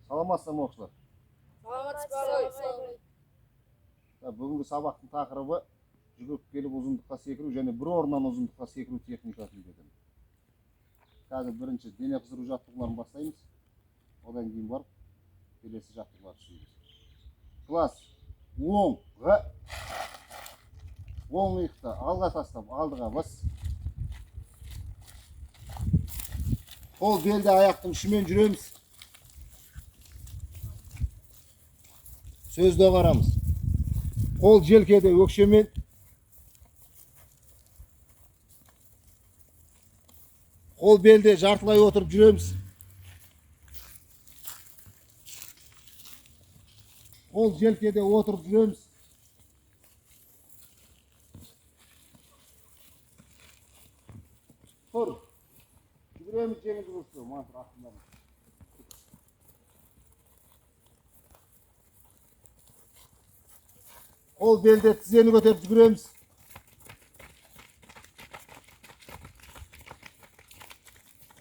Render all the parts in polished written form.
Саламатсыздарбы окуучулар? Саламатсызбы? Бүгүнкү сабактын такырыбы жүгүрүп келип узундукка секирүү жана бир орундан узундукка секирүү техникасын үйрөтөм. Азыр биринчи дене кыздыруу жаттыгууларын баштайбыз. Одан кийин барып келесі жаттыгууларды түшүнөбүз. Класс. Оңга. Оң ыйыкты алга таштап алдыга бас. Кол белде аяктын үшүмен жүрөбүз. Сөздө карамыз. Kol желкеде өкшемен. Kol belde жартылай отырып жүреміз. Kol желкеде отырып жүреміз. Тұр. Жүреміз жеңіл жүрісті. Мантыр астында. Kol belde tizeni götürüp жүреміз.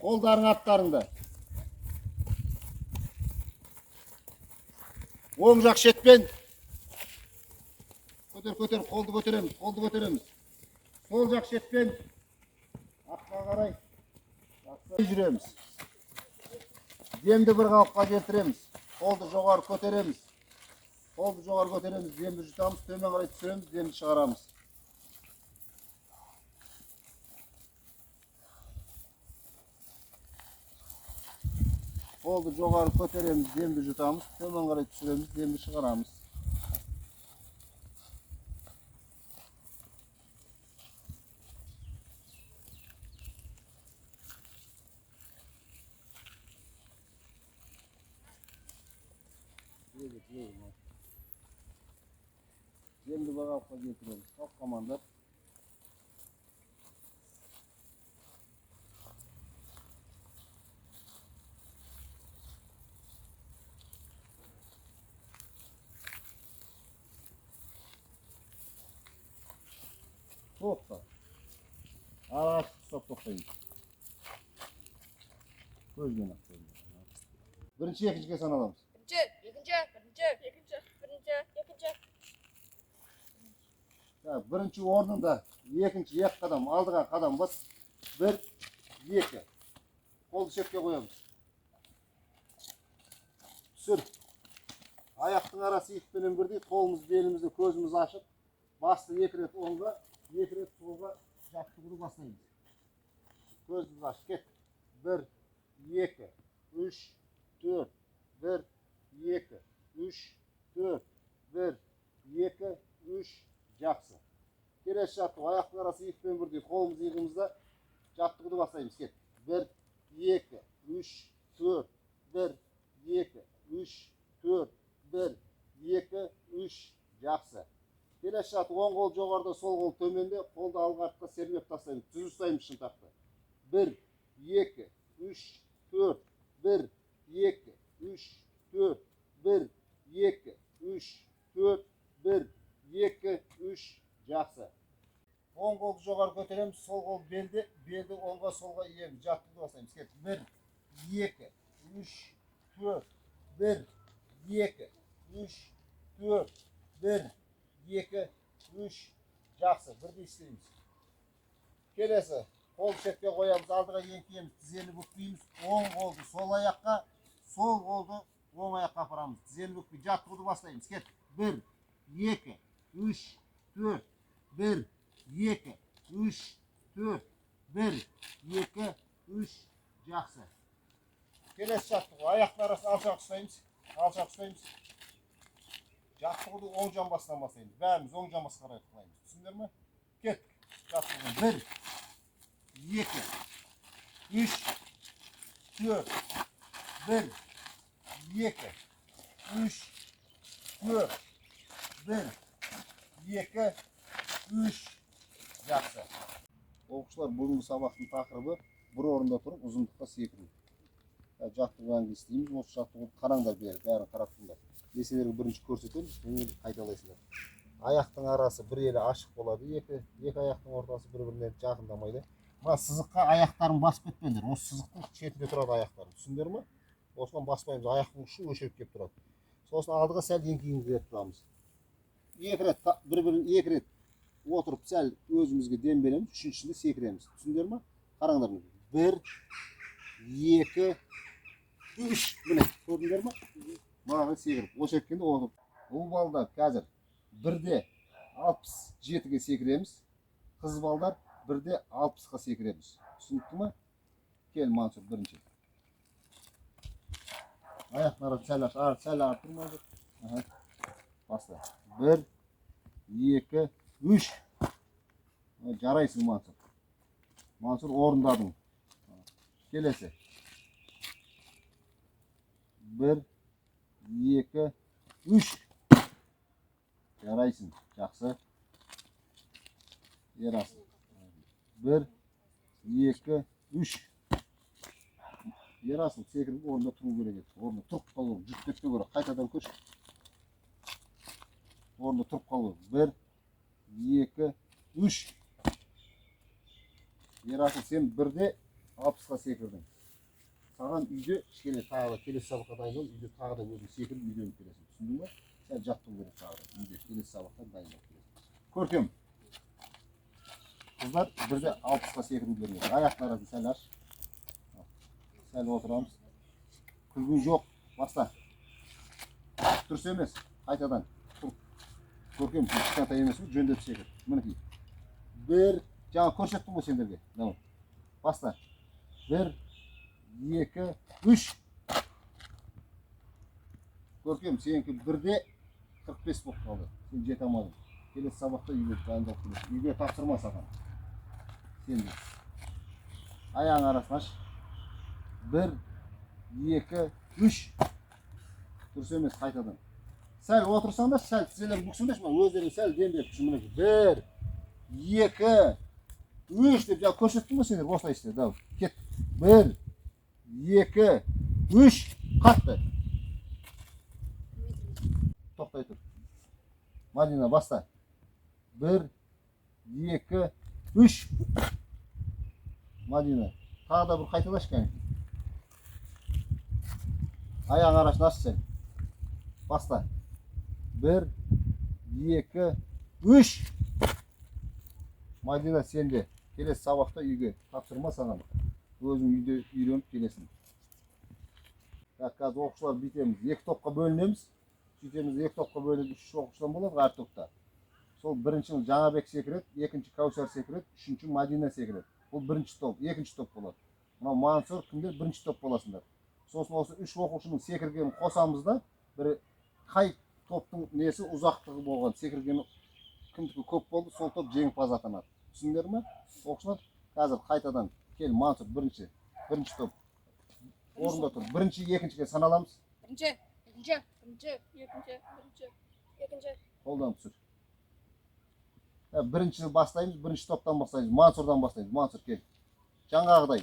Kolların atlarında. Oң жақ шетпен. Көтер, қолды көтереміз. Сол жақ шетпен. Артқа қарай. Жүреміз. Демді бір қалыпқа келтіреміз. Қолды жоғары көтереміз. Қолды жоғары көтереміз, демді жұтамыз, төмен қарай түсіреміз, демді шығарамыз. Қолды жоғары көтереміз, демді жұтамыз, төмен қарай түсіреміз, демді шығарамыз. Demді bir қалыпқа келтіреміз. Топ команда. Тоқта. Araç stop toktayın. Көзбен ақ көрінеді. Бірінші, екіншіге саналамыз. Birinci ornunda, ikinci yak kadam, aldığa kadam bas. Bir, iki. Kolu şepke koyalım. Sür. Ayaktın arası ipinin bir değil, kolumuz, belimizi, gözümüz açıp. Bastı iki ret onga, iki ret solga jattıgını basayız. Gözümüz açıp, ket. Bir, iki, üç, dört. Bir, iki, üç, dört. Bir, iki, üç. Жақсы. Келесі жаттығу аяқтың арасы икпен бірдей қолымыз иығымызда жаттығуды бастаймыз. Кет. 1, 2, 3, 4. 1, 2, 3, 4. 1, 2, 3. Жақсы. Келесі жаттығу оң қол жоғарыда, сол қол төменде, қолды алға артқа сермеп тастаймыз. Түз ұстаймыз шынтақты. 1, 2, 3, 4. 1, 2, 3, 4. 1, 2, 3, 4. 1, 2, 3, жақсы. Оң қолды жоғары көтереміз, сол қол белді оңға солға иеміз, жаттыгуды бастаймыз. Кет. 1, 2, 3, 4. 1, 2, 3, 4. 1, 2, 3, жақсы. Бірді істейміз. Келесі, қол шетке қоямыз, алдыға еңкейміз, тізені бүкпейміз. Оң қолды сол аяққа, сол қолды оң аяққа апарамыз. Тізені бүкпей, жаттыгуды бастаймыз. Кет. 1, 2, 3, 4, 1, 2, 3, 4, 1, 2, 3, жақсы. Келесі жаттығу, аяқтың арасын алшақ ұстаймыз. Жаттығуды оң жамбасынан бастаймыз. Бәріміз оң жамбасқа қарай қылаймыз. Түсіндер ме? Кет. Жаттығуды 1, 2, 3, 4, 1, 2, 3, 4, 1, 2, 3, жақсы. Оқушылар, бүгінгі сабақтың тақырыбы бір орында тұрып ұзындыққа секіру. Жаттығудан істейміз. Осы жаттығуды қараңдар бәрін қарап тұрыңдар. Еселерге бірінші көрсетеміз, және қайталайсыздар. Аяқтың арасы бір елі ашық болады, екі аяқтың ортасы бір-біріне жақындамайды. Мына сызыққа аяқтарын басып кетпеңдер. Осы сызықтың шетінде тұрады аяқтарын. Түсіндер ме? Осыған баспаймыз, аяқтың ұшы өшіріп келіп тұрады. Сосын алдыға сәл еңкейіңкіреп тұрамыз. Екі рет отырып сәл өзімізге дем береміз, үшіншісінде секіреміз. Түсіндер ме? Қараңдар. 1, 2, 3. Міне, көрдіңдер ме? Маған секіріп, осы еткенде отырып. Бұл балдар қазір 1-де 67-ге секіреміз. Қыз балдар 1-де 60-ға секіреміз. Түсінікті ме? Кел, Мансұр, бірінші. Аяқтың арасы сәл артырмайды. Баста. 1, 2, 3. Жарайсың, Мансұр. Мансұр, орындадың. Келесі. 1, 2, 3. Жарайсың. Жақсы. Ерасың. 1, 2, 3. Ерасың. Секіріп, орында тұру керек еді. Орында тұрып қалу. Жүріп кетпеу керек. Қайтадан көш. Орында тұрып қалу. 1, 2, 3. Ерасың, сен 1-де 60-ға секірдің. Саған үйде кішкене тағы да келесі сабаққа дайындал, үйде тағы да өзің секіріп үйреніп келесің. Түсіндің бе? Сәл жаттығу керек тағы да. Үйде келесі сабақта дайындалып келесің. Көркем. Қыздар 1-де 60-ға секірулерің керек. Аяқтың арасын сәл аш. Сәл отырамыз. Күлгі жоқ. Баста. Дұрыс емес. Қайтадан. Тұр. Көркем, кішкентай емес бе? Жөндеп секір. Мінекей. 1, жаңа көрсеттім ғой сендерге. Баста. 1, 2, 3. Көркем, сенікі 1-де 45 болып қалды. Сен жете алмадың. Келесі сабақта үйге дайындалып келесің. Үйге тапсырма саған. Сен де. Аяғың арасын аш. 1, 2, 3. Дұрыс емес, қайтадан. Сәл отырсаңдар, сәл тізелер бүксіңдерші ма? Өздерің сәл дем беріп тұршы. 1, 2, 3 деп жаңа көрсеттім ғой сендер. Осылай істе. Кет. 1, 2, 3. Қатты. Тоқтай тұр. Мадина, баста. 1, 2, 3. Мадина. Тағы да бір қайталашы кәне. Аяғың арасын аш сен. Баста. 1, 2, 3. Мадина, сен де келесі сабақта үйге тапсырма саған. Өзің үйде үйреніп келесің. Қазір оқушылар бүйтеміз. 2 топқа бөлінеміз. Сөйтеміз, 2 топқа бөлініп 3 оқушыдан болады әр топта. Сол бірінші Жаңабек секіреді, екінші Кәусар секіреді, үшінші Мадина секіреді. Бұл бірінші топ, екінші топ болады. Мынау Мансұр, кімдер бірінші топ боласыңдар. Сосын осы 3 оқушының секіргенін қосамыз да, бір қай топтың несі ұзақтығы болған, секіргені кімдікі көп болды, сол топ жеңімпаз атанады. Түсіндіңдер ме? Оқушылар, қазір қайтадан кел, Мансұр, бірінші топ. Орында тұр. Бірінші, екіншіге саналамыз. Бірінші. Қолдан түсір. Бірінші бастаймыз, бірінші топтан бастаймыз. Мансұрдан бастаймыз. Мансұр, кел. Жаңағыдай.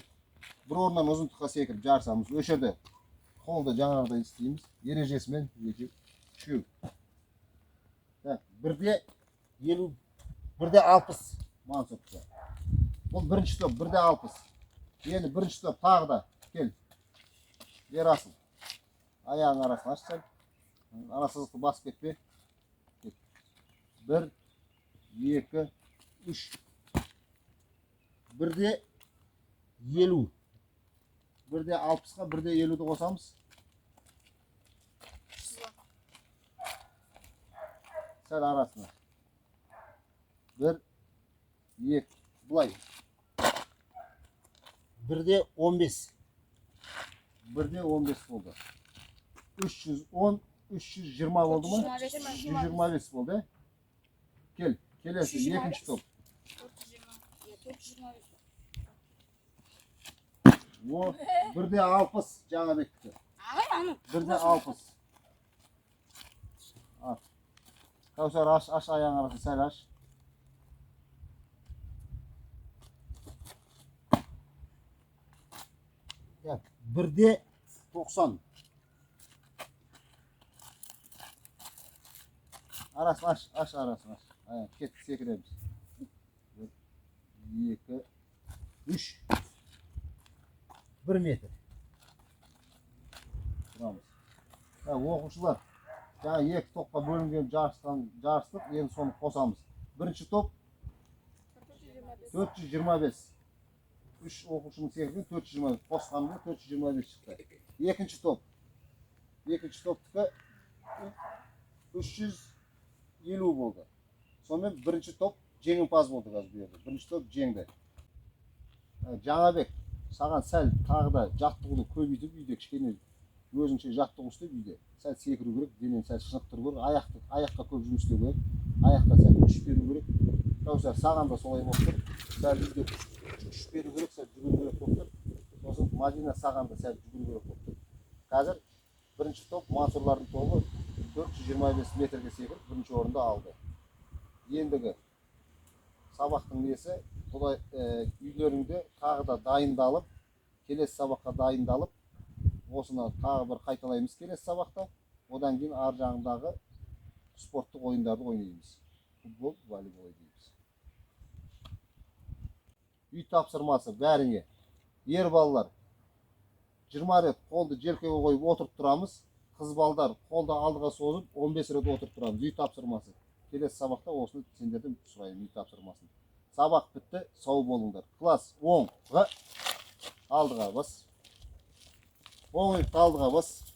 Бір орыннан ұзындыққа секіріп жарысамыз. Өшерде қолды жаңағыдай істейміз. Ережесімен 2, 3. 1-де 50, 1-де 60. Мансұр. Бұл бірінші топ, 1-де 60. Енді бірінші топ тағы да. Кел. Ерасыл. Аяғың арасын ашсаң. Ара сызықты басып кетпе. 1, 2, 3. 1-де 50. 1-де 60-ға, 1-де 50-ді қосамыз. Сәл арасына. 1, 2. Бұлай. 1-де 15. 1-де 15 болды. 310, 320 болды ма? 125 болды. Кел, келесі, екінші топ. 1-де 60 Жаңабектікі. 1-де 60. Кәусар, аш аяғың арасын, сәл аш. 1-де 90. Арасын аш арасын аш. Кет, секіреміз. 1, 2, 3. 1 метр. тұрамыз. Оқушылар, жаңа 2 топқа бөлінген жарыстық, енді соны қосамыз. Бірінші топ 425. 3 оқушының секілген 425. Қосқанында 425 шықты. Екінші топтікі 350 болды. Сонымен бірінші топ жеңімпаз болды қазір бұл жерде. Бірінші топ жеңді. Жаңабек, саған сәл тағы да жаттығуды көбейтіп үйде кішкене өзіңше жаттығу істеп үйде. Сәл секіру керек, денен сәл шынықтыру керек, аяққа көп жұмыс істеу керек. Аяққа сәл күш беру керек. Кәусар, саған да солай болып тұр. Сәл үйде күш беру керек, сәл жүгіру керек болып тұр. Сосын Мадина саған да сәл жүгіру керек болып тұр. Қазір бірінші топ Мансұрлардың тобы 425 метрге секіріп бірінші орынды алды. Ендігі сабақтың несі, үйлеріңде тағы да дайындалып, келесі сабаққа дайындалып, осыны тағы бір қайталаймыз келесі сабақта. Одан кейін ар жағындағы спорттық ойындарды ойнаймыз. Футбол, волейбол ойнаймыз. Үй тапсырмасы бәріңе. Ер балалар 20 рет қолды желкеге қойып отырып тұрамыз. Қыз балдар қолды алдыға созып 15 рет отырып тұрамыз. Үй тапсырмасы. Келесі сабақта осыны сендерден сұраймын үй тапсырмасын. Сабақ бітті, сау болыңдар. Класс оңға алдыға бас. Оң иықты алдыға бас.